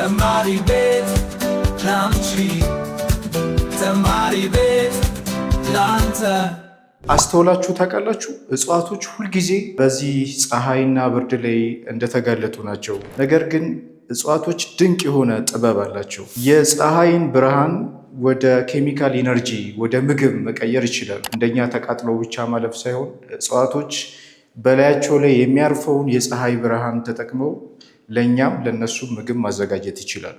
ተማሪ ቤት ላንቺ ተማሪ ቤት ላንተ። አስተውላችሁ ታውቃላችሁ? እጽዋቶች ሁልጊዜ በዚህ ፀሐይና ብርድ ላይ እንደተጋለጡ ናቸው። ነገር ግን እጽዋቶች ድንቅ የሆነ ጥበብ አላቸው። የፀሐይን ብርሃን ወደ ኬሚካል ኢነርጂ ወደ ምግብ መቀየር ይችላሉ። እንደኛ ተቃጥለው ብቻ ማለፍ ሳይሆን እጽዋቶች በላያቸው ላይ የሚያርፈውን የፀሐይ ብርሃን ተጠቅመው ለእኛም ለነሱ ምግብ ማዘጋጀት ይችላሉ።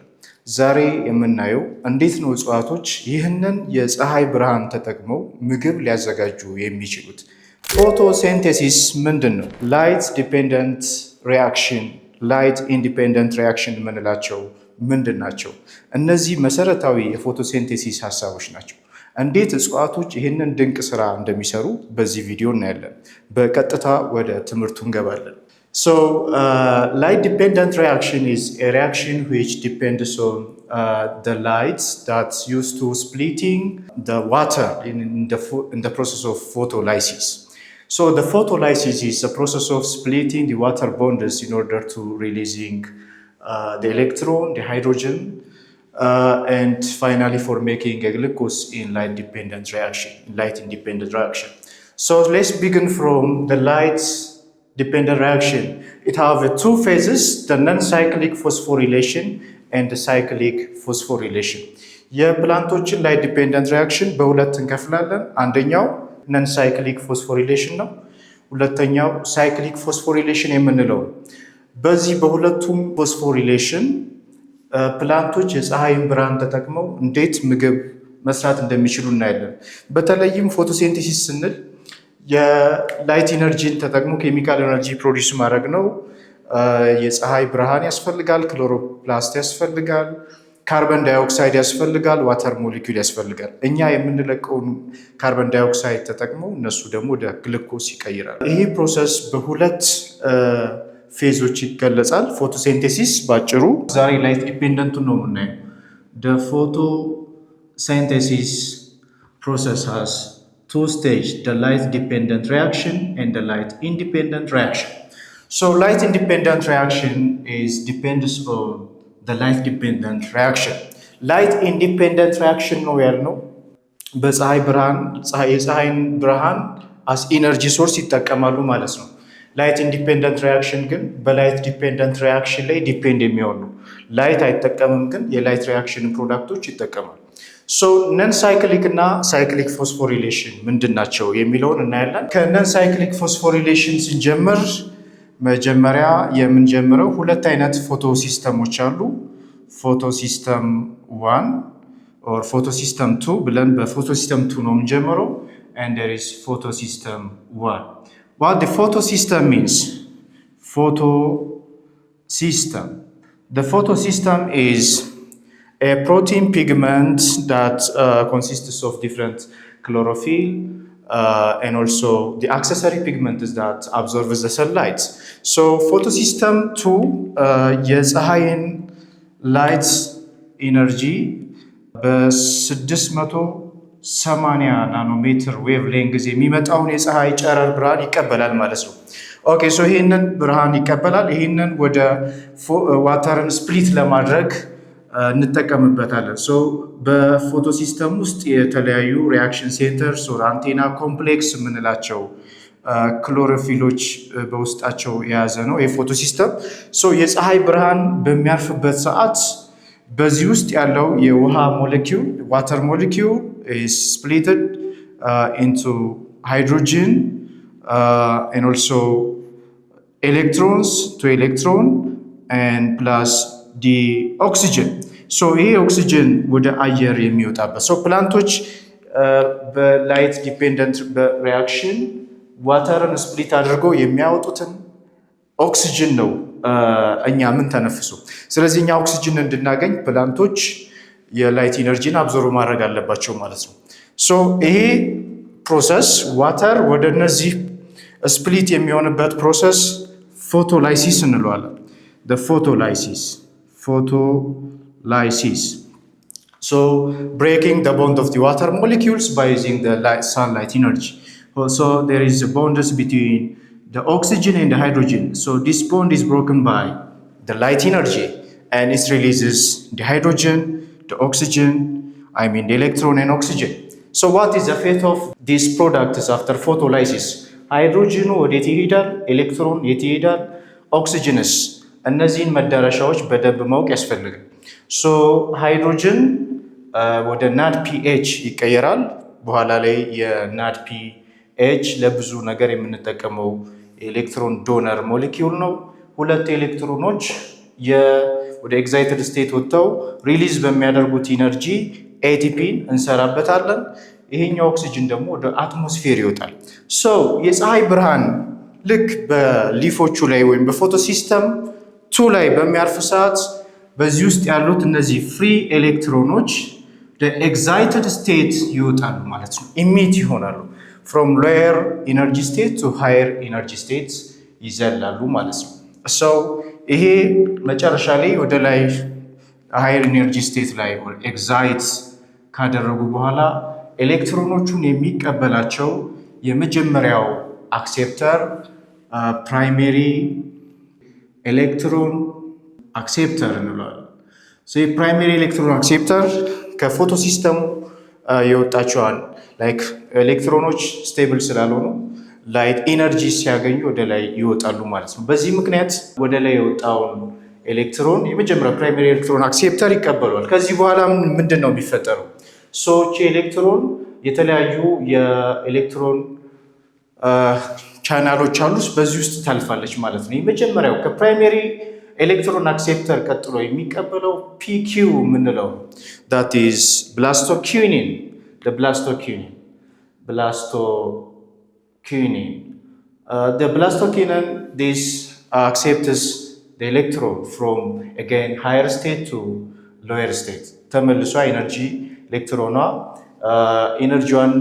ዛሬ የምናየው እንዴት ነው እጽዋቶች ይህንን የፀሐይ ብርሃን ተጠቅመው ምግብ ሊያዘጋጁ የሚችሉት። ፎቶሲንቴሲስ ምንድን ነው? ላይት ዲፔንደንት ሪያክሽን፣ ላይት ኢንዲፔንደንት ሪያክሽን የምንላቸው ምንድን ናቸው? እነዚህ መሰረታዊ የፎቶሲንቴሲስ ሀሳቦች ናቸው። እንዴት እጽዋቶች ይህንን ድንቅ ስራ እንደሚሰሩ በዚህ ቪዲዮ እናያለን። በቀጥታ ወደ ትምህርቱ እንገባለን። So, light-dependent reaction is a reaction which depends on the lights that's used to splitting the water in the process of photolysis. So, the photolysis is a process of splitting the water bonds in order to releasing the electron, the hydrogen, and finally for making a glucose in light-dependent reaction, light-independent reaction. So, let's begin from the light-dependent reaction. It have two phases, the non-cyclic phosphorylation and the cyclic phosphorylation. የፕላንቶችን ላይ ዲፔንደንት ሪያክሽን በሁለት እንከፍላለን። አንደኛው ነን ሳይክሊክ ፎስፎሪሌሽን ነው። ሁለተኛው ሳይክሊክ ፎስፎሪሌሽን የምንለው። በዚህ በሁለቱም ፎስፎሪሌሽን ፕላንቶች የፀሐይን ብርሃን ተጠቅመው እንዴት ምግብ መስራት እንደሚችሉ እናያለን። በተለይም ፎቶሲንቴሲስ ስንል የላይት ኢነርጂን ተጠቅሞ ኬሚካል ኢነርጂ ፕሮዲስ ማድረግ ነው። የፀሐይ ብርሃን ያስፈልጋል፣ ክሎሮፕላስት ያስፈልጋል፣ ካርበን ዳይኦክሳይድ ያስፈልጋል፣ ዋተር ሞሊኪውል ያስፈልጋል። እኛ የምንለቀውን ካርበን ዳይኦክሳይድ ተጠቅመው እነሱ ደግሞ ወደ ግሉኮስ ይቀይራል። ይህ ፕሮሰስ በሁለት ፌዞች ይገለጻል። ፎቶሲንቴሲስ ባጭሩ ዛሬ ላይት ዲፔንደንቱን ነው የምናየው። ፎቶሲንቴሲስ ፕሮሰስ ሃዝ two stages, the light dependent reaction and the light independent reaction. So light independent reaction depends on the light dependent reaction. Light independent reaction ነው ያልነው በፀሐይ ብርሃን የፀሐይን ብርሃን as energy source ይጠቀማሉ ማለት ነው። ላይት ኢንዲፔንደንት ሪያክሽን ግን በላይት ዲፔንደንት ሪያክሽን ላይ ዲፔንድ የሚሆን ነው። ላይት አይጠቀምም፣ ግን የላይት ሪያክሽን ፕሮዳክቶች ይጠቀማል። ሶ ነን ሳይክሊክ እና ሳይክሊክ ፎስፎሪሌሽን ምንድን ናቸው የሚለውን እናያለን። ከነን ሳይክሊክ ፎስፎሪሌሽን ስንጀምር መጀመሪያ የምንጀምረው ሁለት አይነት ፎቶ ሲስተሞች አሉ። ፎቶ ሲስተም 1 ኦር ፎቶ ሲስተም 2 ብለን በፎቶ ሲስተም 2 ነው የምንጀምረው። and there is photo system 1. What the photo system means? Photo system. The photo system is a protein pigment that consists of different chlorophyll and also the accessory pigment is that absorbs the sunlight. So photosystem 2 የፀሐይን light energy በ680 ናኖሜትር ዌቭ ሌንግዝ የሚመጣውን የፀሐይ ጨረር ብርሃን ይቀበላል ማለት ነው። ኦኬ ሶ ይሄንን ብርሃን ይቀበላል። ይሄንን ወደ ዋተርን ስፕሊት ለማድረግ እንጠቀምበታለን። ሶ በፎቶ ሲስተም ውስጥ የተለያዩ ሪያክሽን ሴንተርስ ኦር አንቴና ኮምፕሌክስ የምንላቸው ክሎሮፊሎች በውስጣቸው የያዘ ነው የፎቶ ሲስተም። ሶ የፀሐይ ብርሃን በሚያርፍበት ሰዓት በዚህ ውስጥ ያለው የውሃ ሞለኪውል ዋተር ሞለኪውል is splitted into hydrogen and also electrons to electron and plus the oxygen. So ይሄ ኦክሲጅን ወደ አየር የሚወጣበት ሰው ፕላንቶች በላይት ዲፔንደንት ሪያክሽን ዋተርን ስፕሊት አድርገው የሚያወጡትን ኦክሲጅን ነው እኛ ምን ተነፍሱ። ስለዚህ እኛ ኦክሲጅን እንድናገኝ ፕላንቶች የላይት ኢነርጂን አብዞርብ ማድረግ አለባቸው ማለት ነው። ሶ ይሄ ፕሮሰስ ዋተር ወደ እነዚህ ስፕሊት የሚሆንበት ፕሮሰስ ፎቶላይሲስ እንለዋለን። ፎቶላይሲስ So breaking the bond of the water molecules by using the sunlight energy. So there is a bond between the oxygen and the hydrogen. So this bond is broken by the light energy and it releases the hydrogen, the oxygen, the electron and oxygen. So what is the fate of these products after photolysis? ሃይድሮጅኑ ወዴት ይሄዳል? ኤሌክትሮን የት ይሄዳል? ኦክሲጅንስ? እነዚህን መዳረሻዎች በደንብ ማወቅ ያስፈልጋል። ሶ ሃይድሮጅን ወደ ናድ ፒኤች ይቀየራል። በኋላ ላይ የናድ ፒኤች ለብዙ ነገር የምንጠቀመው ኤሌክትሮን ዶነር ሞሌኪውል ነው። ሁለት ኤሌክትሮኖች ወደ ኤግዛይትድ ስቴት ወጥተው ሪሊዝ በሚያደርጉት ኢነርጂ ኤቲፒን እንሰራበታለን። ይሄኛው ኦክሲጅን ደግሞ ወደ አትሞስፌር ይወጣል። ሶ የፀሐይ ብርሃን ልክ በሊፎቹ ላይ ወይም በፎቶሲስተም 2 ላይ በሚያርፍ ሰዓት በዚህ ውስጥ ያሉት እነዚህ ፍሪ ኤሌክትሮኖች ወደ ኤግዛይትድ ስቴት ይወጣሉ ማለት ነው። ኢሚት ይሆናሉ። ፍሮም ሎየር ኢነርጂ ስቴት ቱ ሃየር ኢነርጂ ስቴት ይዘላሉ ማለት ነው። ሶ ይሄ መጨረሻ ላይ ወደ ላይ ሃየር ኢነርጂ ስቴት ላይ ኤግዛይት ካደረጉ በኋላ ኤሌክትሮኖቹን የሚቀበላቸው የመጀመሪያው አክሴፕተር ፕራይሜሪ ኤሌክትሮን አክሴፕተር እንለዋለን። የፕራይሜሪ ኤሌክትሮን አክሴፕተር ከፎቶሲስተሙ የወጣቸዋል ላይክ ኤሌክትሮኖች ስቴብል ስላልሆኑ ላይት ኢነርጂ ሲያገኙ ወደ ላይ ይወጣሉ ማለት ነው። በዚህ ምክንያት ወደ ላይ የወጣውን ኤሌክትሮን የመጀመሪያው ፕራይሜሪ ኤሌክትሮን አክሴፕተር ይቀበሏል። ከዚህ በኋላ ምንድን ነው የሚፈጠረው? ሰዎች ኤሌክትሮን የተለያዩ የኤሌክትሮን ቻናሎች አሉ። በዚህ ውስጥ ታልፋለች ማለት ነው። የመጀመሪያው ከፕራይሜሪ ኤሌክትሮን አክሴፕተር ቀጥሎ የሚቀበለው ፒኪው የምንለው that is ብላስቶኪኒን the ብላስቶኪኒን this accepts the electron from again higher state to lower state ተመልሷ ኤነርጂ ኤሌክትሮኗ ኢነርጂዋን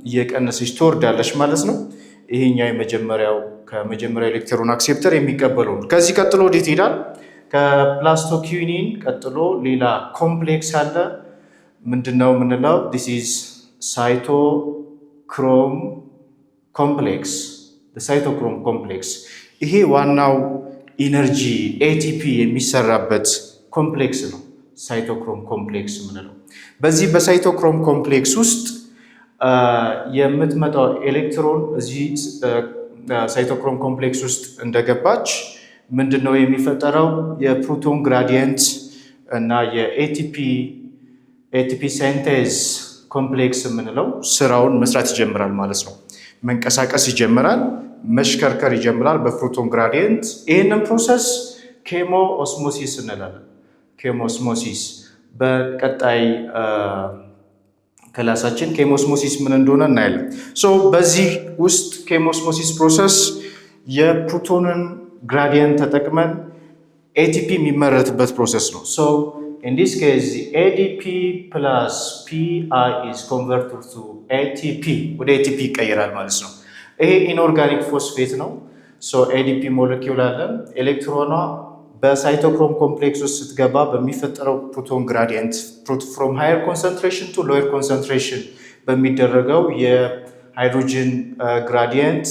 እየቀነሰች ትወርዳለች ማለት ነው። ይሄኛው ከመጀመሪያው ኤሌክትሮን አክሴፕተር የሚቀበለው ነው። ከዚህ ቀጥሎ ወዴት ይሄዳል? ከፕላስቶኪኒን ቀጥሎ ሌላ ኮምፕሌክስ አለ። ምንድነው የምንለው? this is cytochrome complex the cytochrome complex ይሄ ዋናው ኢነርጂ ኤቲፒ የሚሰራበት ኮምፕሌክስ ነው። ሳይቶክሮም ኮምፕሌክስ የምንለው በዚህ በሳይቶክሮም ኮምፕሌክስ ውስጥ የምትመጣው ኤሌክትሮን እዚህ ሳይቶክሮም ኮምፕሌክስ ውስጥ እንደገባች ምንድነው የሚፈጠረው? የፕሮቶን ግራዲየንት እና የኤቲፒ ሲንቴዝ ኮምፕሌክስ የምንለው ስራውን መስራት ይጀምራል ማለት ነው። መንቀሳቀስ ይጀምራል፣ መሽከርከር ይጀምራል በፕሮቶን ግራዲየንት። ይህንን ፕሮሰስ ኬሞ ኦስሞሲስ እንላለን። ኬሞስሞሲስ በቀጣይ ክላሳችን ኬሞስሞሲስ ምን እንደሆነ እናያለን። በዚህ ውስጥ ኬሞስሞሲስ ፕሮሰስ የፕሮቶንን ግራዲየንት ተጠቅመን ኤቲፒ የሚመረትበት ፕሮሰስ ነው። in this case ADP plus PI is converted to ATP ወደ ATP ይቀየራል ማለት ነው። ይሄ ኢንኦርጋኒክ ፎስፌት ነው። ADP ሞለኪውል አለን። ኤሌክትሮኗ በሳይቶክሮም ኮምፕሌክስ ውስጥ ስትገባ በሚፈጠረው ፕሮቶን ግራዲየንት ፍሮም ሃየር ኮንሰንትሬሽን ቱ ሎየር ኮንሰንትሬሽን በሚደረገው የሃይድሮጅን ግራዲየንት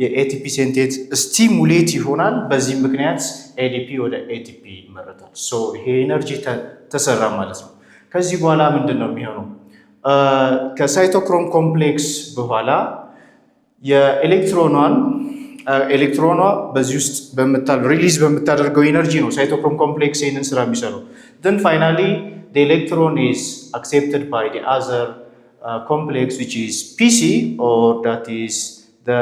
የኤቲፒ ሴንቴት ስቲሙሌት ይሆናል። በዚህ ምክንያት ኤዲፒ ወደ ኤቲፒ ይመረታል። ይሄ ኤነርጂ ተሰራ ማለት ነው። ከዚህ በኋላ ምንድን ነው የሚሆነው? ከሳይቶክሮም ኮምፕሌክስ በኋላ ኤሌክትሮኗ በዚህ ውስጥ ሪሊዝ በምታደርገው ኢነርጂ ነው ሳይቶክሮም ኮምፕሌክስ ይህንን ስራ የሚሰራው። then finally the electron is accepted by the other complex which is PC or that is the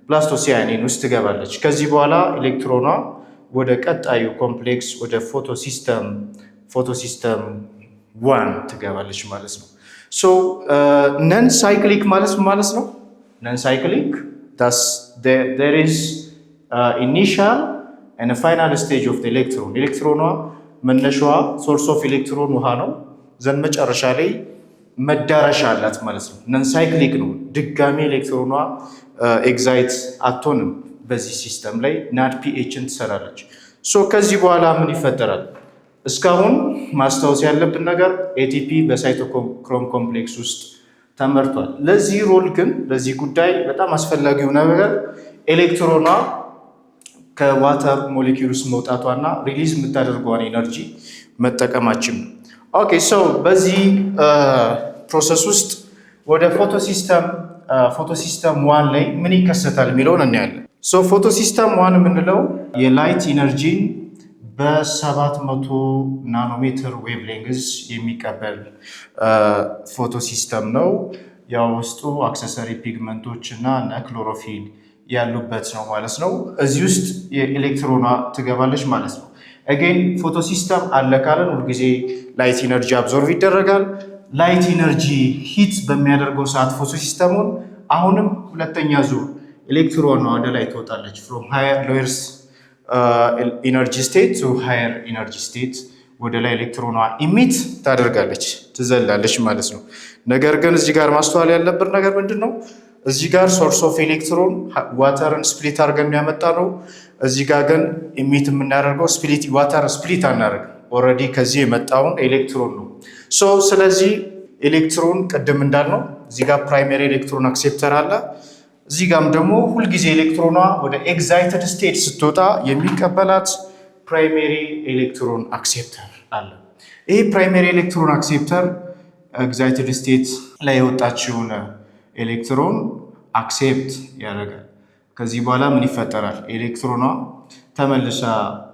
ብላስቶሲያኒን ውስጥ ትገባለች። ከዚህ በኋላ ኤሌክትሮኗ ወደ ቀጣዩ ኮምፕሌክስ ወደ ፎቶሲስተም 1 ትገባለች ማለት ነው። ነን ሳይክሊክ ማለት ነው። ነን ሳይክሊክ there is initial and a final stage of the electron ኤሌክትሮኗ መነሻዋ ሶርስ ኦፍ ኤሌክትሮን ውሃ ነው። ዘን መጨረሻ ላይ መዳረሻ አላት ማለት ነው። ነን ሳይክሊክ ነው። ድጋሚ ኤሌክትሮኗ ኤግዛይት አትሆንም። በዚህ ሲስተም ላይ ናድ ፒኤችን ትሰራለች። ከዚህ በኋላ ምን ይፈጠራል? እስካሁን ማስታወስ ያለብን ነገር ኤቲፒ በሳይቶክሮም ኮምፕሌክስ ውስጥ ተመርቷል። ለዚህ ጉዳይ በጣም አስፈላጊው ነገር ኤሌክትሮኗ ከዋተር ሞሌኪውል ውስጥ መውጣቷና ሪሊዝ የምታደርገዋን ኤነርጂ መጠቀማችን ነው። ኦኬ ሶ በዚህ ፕሮሰስ ውስጥ ወደ ፎቶሲስተም ዋን ላይ ምን ይከሰታል የሚለውን እናያለን። ሶ ፎቶሲስተም ዋን የምንለው የላይት ኢነርጂን በ700 ናኖሜትር ዌቭሌንግዝ የሚቀበል ፎቶሲስተም ነው። ያው ውስጡ አክሰሰሪ ፒግመንቶች እና ክሎሮፊል ያሉበት ነው ማለት ነው። እዚህ ውስጥ የኤሌክትሮኗ ትገባለች ማለት ነው። አጌን ፎቶሲስተም አለ ካለን ሁልጊዜ ላይት ኢነርጂ አብዞርቭ ይደረጋል። ላይት ኢነርጂ ሂት በሚያደርገው ሰዓት ፎቶሲስተሙን አሁንም ሁለተኛ ዙር ኤሌክትሮኗ ወደ ላይ ትወጣለች። ፍሮም ሎየርስ ኢነርጂ ስቴት ቱ ሃየር ኢነርጂ ስቴት ወደ ላይ ኤሌክትሮኗ ኢሚት ታደርጋለች፣ ትዘላለች ማለት ነው። ነገር ግን እዚህ ጋር ማስተዋል ያለብን ነገር ምንድን ነው? እዚህ ጋር ሶርስ ኦፍ ኤሌክትሮን ዋተርን ስፕሊት አድርገን የሚያመጣ ነው። እዚህ ጋር ግን ኢሚት የምናደርገው ዋተር ስፕሊት አናደርግ፣ ኦልሬዲ ከዚህ የመጣውን ኤሌክትሮን ነው። ስለዚህ ኤሌክትሮን ቅድም እንዳልነው እዚህ ጋር ፕራይመሪ ኤሌክትሮን አክሴፕተር አለ። እዚህ ጋርም ደግሞ ሁልጊዜ ኤሌክትሮኗ ወደ ኤግዛይትድ ስቴት ስትወጣ የሚቀበላት ፕራይሜሪ ኤሌክትሮን አክሴፕተር አለ። ይህ ፕራይሜሪ ኤሌክትሮን አክሴፕተር ኤግዛይትድ ስቴት ላይ የወጣችውን ኤሌክትሮን አክሴፕት ያደርጋል። ከዚህ በኋላ ምን ይፈጠራል? ኤሌክትሮኗ ተመልሳ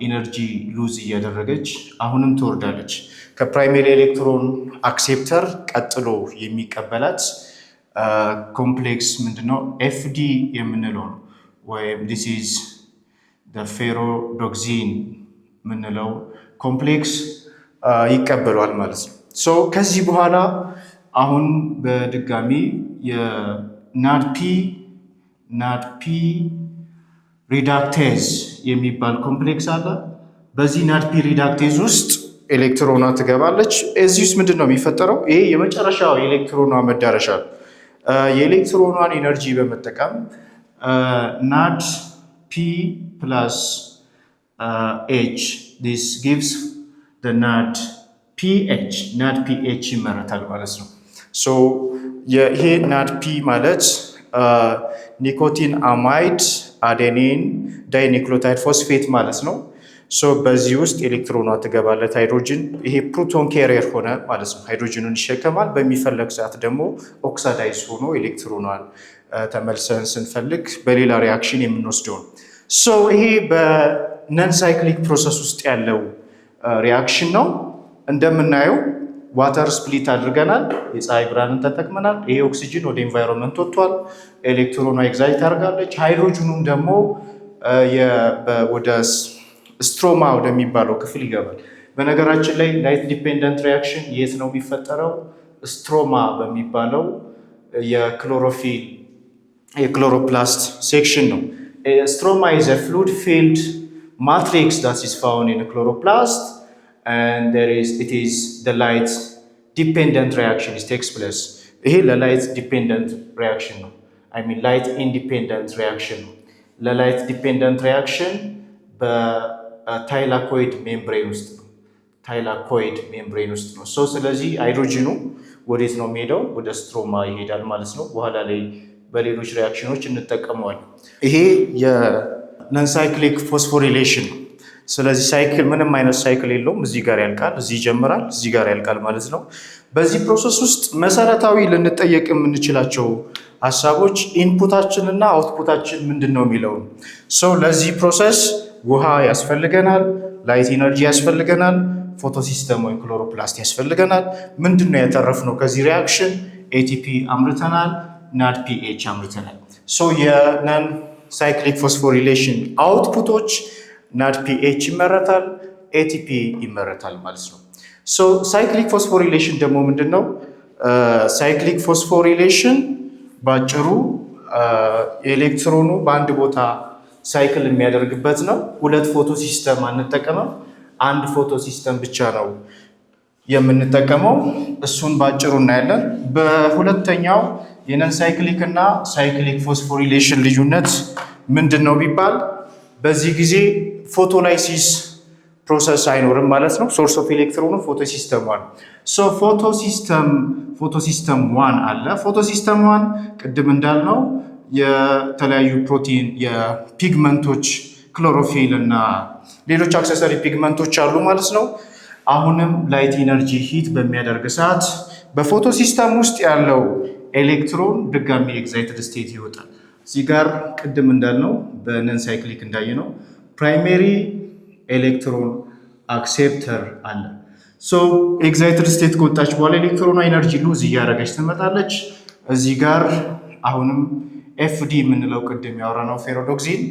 ኢነርጂ ሉዝ እያደረገች አሁንም ትወርዳለች። ከፕራይሜሪ ኤሌክትሮን አክሴፕተር ቀጥሎ የሚቀበላት ኮምፕሌክስ ምንድነው? ኤፍዲ የምንለው ነው። ወይም ዲስ ኢዝ ፌሮዶክሲን የምንለው ኮምፕሌክስ ይቀበሏል ማለት ነው። ከዚህ በኋላ አሁን በድጋሚ ናድፒ ሪዳክቴዝ የሚባል ኮምፕሌክስ አለ። በዚህ ናድፒ ሪዳክቴዝ ውስጥ ኤሌክትሮኗ ትገባለች። እዚህ ውስጥ ምንድን ነው የሚፈጠረው? ይሄ የመጨረሻው የኤሌክትሮኗ መዳረሻ ነው። የኤሌክትሮኗን ኤነርጂ በመጠቀም ናድ ፒ ፕላስ ኤች ዲስ ጊቭስ ናድ ፒኤች ይመረታል ማለት ነው። ይሄ ናድ ፒ ማለት ኒኮቲን አማይድ አዴኒን ዳይኒክሎታይድ ፎስፌት ማለት ነው። በዚህ ውስጥ ኤሌክትሮኗ ትገባለት ሃይድሮጅን። ይሄ ፕሮቶን ካሪየር ሆነ ማለት ነው። ሃይድሮጅኑን ይሸከማል። በሚፈለግ ሰዓት ደግሞ ኦክሳዳይዝ ሆኖ ኤሌክትሮኗን ተመልሰን ስንፈልግ በሌላ ሪያክሽን የምንወስደው ነው። ይሄ በነን ሳይክሊክ ፕሮሰስ ውስጥ ያለው ሪያክሽን ነው። እንደምናየው ዋተር ስፕሊት አድርገናል። የፀሐይ ብርሃንን ተጠቅመናል። ይሄ ኦክሲጅን ወደ ኤንቫይሮንመንት ወጥቷል። ኤሌክትሮኗ ኤግዛይት አድርጋለች። ሃይድሮጅኑም ደግሞ ወደ ስትሮማ ወደሚባለው ክፍል ይገባል። በነገራችን ላይ ላይት ዲፔንደንት ሪያክሽን የት ነው የሚፈጠረው? ስትሮማ በሚባለው የክሎሮፕላስት ሴክሽን ነው። ስትሮማ ኢዝ a fluid filled matrix that is found in a chloroplast and it is the light dependent reaction it takes place. ይሄ ለላይት ዲፔንደንት ሪያክሽን ነው። ላይት ኢንዲፔንደንት ሪያክሽን ነው። ለላይት ዲፔንደንት ሪያክሽን በታይላኮይድ ሜምብሬን ውስጥ ነው። ስለዚህ ሃይድሮጅኑ ወዴት ነው የሚሄደው? ወደ ስትሮማ ይሄዳል ማለት ነው። በኋላ ላይ በሌሎች ሪያክሽኖች እንጠቀመዋለን። ይሄ የነን ሳይክሊክ ፎስፎሪሌሽን ነው። ስለዚህ ሳይክል ምንም አይነት ሳይክል የለውም። እዚህ ጋር ያልቃል፣ እዚህ ይጀምራል፣ እዚህ ጋር ያልቃል ማለት ነው። በዚህ ፕሮሰስ ውስጥ መሰረታዊ ልንጠየቅ የምንችላቸው ሀሳቦች ኢንፑታችንና አውትፑታችን ምንድን ነው የሚለው። ለዚህ ፕሮሰስ ውሃ ያስፈልገናል፣ ላይት ኢነርጂ ያስፈልገናል፣ ፎቶሲስተም ወይም ክሎሮፕላስት ያስፈልገናል። ምንድን ነው ያተረፍነው ከዚህ ሪያክሽን? ኤቲፒ አምርተናል፣ ናድ ፒኤች አምርተናል። የነን ሳይክሊክ ፎስፎሪሌሽን አውትፑቶች ናድ ፒኤች ይመረታል፣ ኤቲፒ ይመረታል ማለት ነው። ሳይክሊክ ፎስፎሪሌሽን ደግሞ ምንድን ነው? ሳይክሊክ ፎስፎሪሌሽን ባጭሩ ኤሌክትሮኑ በአንድ ቦታ ሳይክል የሚያደርግበት ነው። ሁለት ፎቶ ሲስተም አንጠቀምም፣ አንድ ፎቶ ሲስተም ብቻ ነው የምንጠቀመው። እሱን ባጭሩ እናያለን። በሁለተኛው የነን ሳይክሊክ እና ሳይክሊክ ፎስፎሪሌሽን ልዩነት ምንድን ነው ቢባል በዚህ ጊዜ ፎቶላይሲስ ፕሮሰስ አይኖርም ማለት ነው። ሶርስ ኦፍ ኤሌክትሮኑ ፎቶሲስተም ዋን። ፎቶሲስተም ዋን አለ። ፎቶሲስተም ዋን ቅድም እንዳልነው የተለያዩ ፕሮቲን የፒግመንቶች ክሎሮፊል እና ሌሎች አክሰሰሪ ፒግመንቶች አሉ ማለት ነው። አሁንም ላይት ኢነርጂ ሂት በሚያደርግ ሰዓት በፎቶ ሲስተም ውስጥ ያለው ኤሌክትሮን ድጋሚ ኤግዛይትድ ስቴት ይወጣል። እዚህ ጋር ቅድም እንዳልነው በነን ሳይክሊክ እንዳየነው ፕራይሜሪ ኤሌክትሮን አክሴፕተር አለ። ሶ ኤግዛይትድ ስቴት ከወጣች በኋላ ኤሌክትሮኗ ኤነርጂ ሉዝ እያደረገች ትመጣለች። እዚህ ጋር አሁንም ኤፍዲ የምንለው ቅድም ያወራነው ፌሮዶክሲን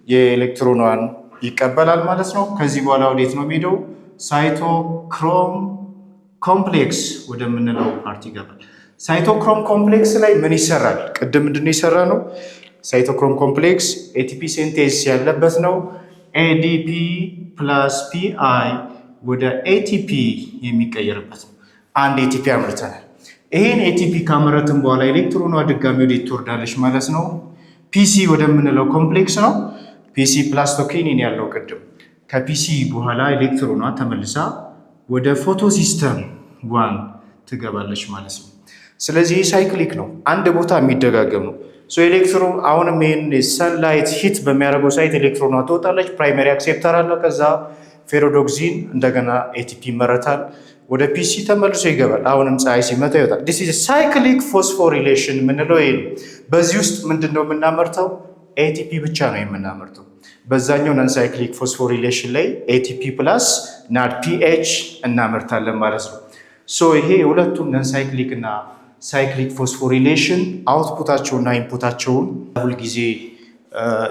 የኤሌክትሮኗን ይቀበላል ማለት ነው። ከዚህ በኋላ ወዴት ነው የሚሄደው? ሳይቶክሮም ኮምፕሌክስ ወደምንለው ፓርቲ ይገባል። ሳይቶክሮም ኮምፕሌክስ ላይ ምን ይሰራል? ቅድም ምንድነው የሰራ ነው? ሳይቶክሮም ኮምፕሌክስ ኤቲፒ ሴንቴዝ ያለበት ነው። ኤዲፒ ፕላስ ፒአይ ወደ ኤቲፒ የሚቀየርበት ነው። አንድ ኤቲፒ አምርተናል። ይህን ኤቲፒ ካመረትን በኋላ ኤሌክትሮኗ ድጋሚ ወዴት ትወርዳለች ማለት ነው? ፒሲ ወደምንለው ኮምፕሌክስ ነው። ፒሲ ፕላስ ቶኪኒን ያለው ቅድም ከፒሲ በኋላ ኤሌክትሮኗ ተመልሳ ወደ ፎቶ ሲስተም ዋን ትገባለች ማለት ነው። ስለዚህ ሳይክሊክ ነው፣ አንድ ቦታ የሚደጋገም ነው። ኤሌክትሮን አሁንም ይህን ሰንላይት ሂት በሚያደርገው ሳይት ኤሌክትሮኗ ትወጣለች። ፕራይመሪ አክሴፕተር አለ። ከዛ ፌሮዶክሲን እንደገና ኤቲፒ ይመረታል። ወደ ፒሲ ተመልሶ ይገባል። አሁንም ፀሐይ ሲመታ ይወጣል። ዲስ ኢዝ ሳይክሊክ ፎስፎሪሌሽን የምንለው ይሄ ነው። በዚህ ውስጥ ምንድን ነው የምናመርተው? ኤቲፒ ብቻ ነው የምናመርተው። በዛኛው ነን ሳይክሊክ ፎስፎሪሌሽን ላይ ኤቲፒ ፕላስ ናድ ፒኤች እናመርታለን ማለት ነው። ይሄ የሁለቱም ነን ሳይክሊክ እና ሳይክሊክ ፎስፎሪሌሽን አውትፑታቸውና ኢንፑታቸውን ሁልጊዜ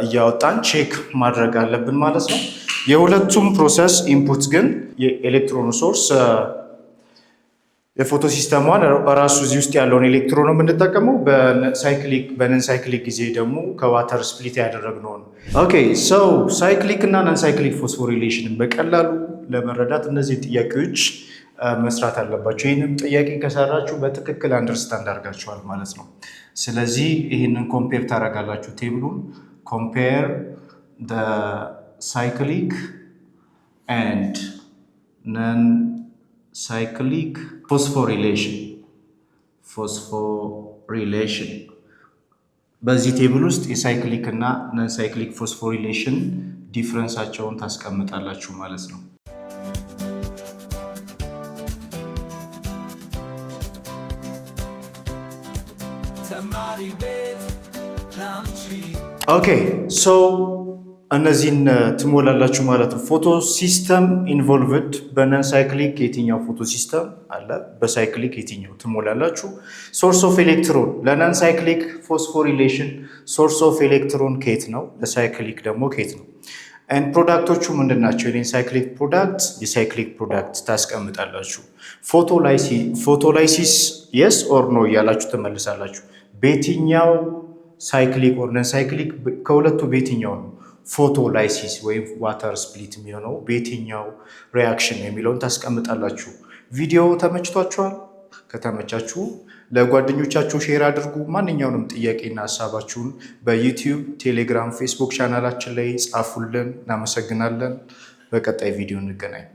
እያወጣን ቼክ ማድረግ አለብን ማለት ነው። የሁለቱም ፕሮሰስ ኢንፑት ግን የኤሌክትሮን ሶርስ የፎቶ ሲስተሟን ራሱ እዚህ ውስጥ ያለውን ኤሌክትሮን ነው የምንጠቀመው። በነን ሳይክሊክ ጊዜ ደግሞ ከዋተር ስፕሊት ያደረግነው ነው። ኦኬ ሰው ሳይክሊክ እና ነን ሳይክሊክ ፎስፎሪሌሽንን በቀላሉ ለመረዳት እነዚህ ጥያቄዎች መስራት አለባቸው። ይህንም ጥያቄ ከሰራችሁ በትክክል አንደርስታንድ አድርጋችኋል ማለት ነው። ስለዚህ ይህንን ኮምፔር ታደርጋላችሁ። ቴብሉን ኮምፔር ሳይክሊክ ኤንድ ነን ሳይክሊክ ፎስፎሪሌሽን በዚህ ቴብል ውስጥ የሳይክሊክ እና ነን ሳይክሊክ ፎስፎሪሌሽን ዲፍረንሳቸውን ታስቀምጣላችሁ ማለት ነው። ኦኬ ሶ እነዚህን ትሞላላችሁ ማለት ነው። ፎቶ ሲስተም ኢንቮልቭድ በነን ሳይክሊክ የትኛው ፎቶ ሲስተም አለ፣ በሳይክሊክ የትኛው ትሞላላችሁ። ሶርስ ኦፍ ኤሌክትሮን ለነን ሳይክሊክ ፎስፎሪሌሽን ሶርስ ኦፍ ኤሌክትሮን ኬት ነው፣ ለሳይክሊክ ደግሞ ኬት ነው። ኤንድ ፕሮዳክቶቹ ምንድን ናቸው? የነን ሳይክሊክ ፕሮዳክት የሳይክሊክ ፕሮዳክት ታስቀምጣላችሁ። ፎቶላይሲስ የስ ኦር ኖ እያላችሁ ትመልሳላችሁ። በየትኛው ሳይክሊክ ኦር ነን ሳይክሊክ ከሁለቱ በየትኛው ነው ፎቶላይሲስ ወይም ዋተር ስፕሊት የሚሆነው በየትኛው ሪያክሽን የሚለውን ታስቀምጣላችሁ። ቪዲዮ ተመችቷችኋል? ከተመቻችሁ ለጓደኞቻችሁ ሼር አድርጉ። ማንኛውንም ጥያቄና ሀሳባችሁን በዩቲዩብ፣ ቴሌግራም፣ ፌስቡክ ቻናላችን ላይ ጻፉልን። እናመሰግናለን። በቀጣይ ቪዲዮ እንገናኝ።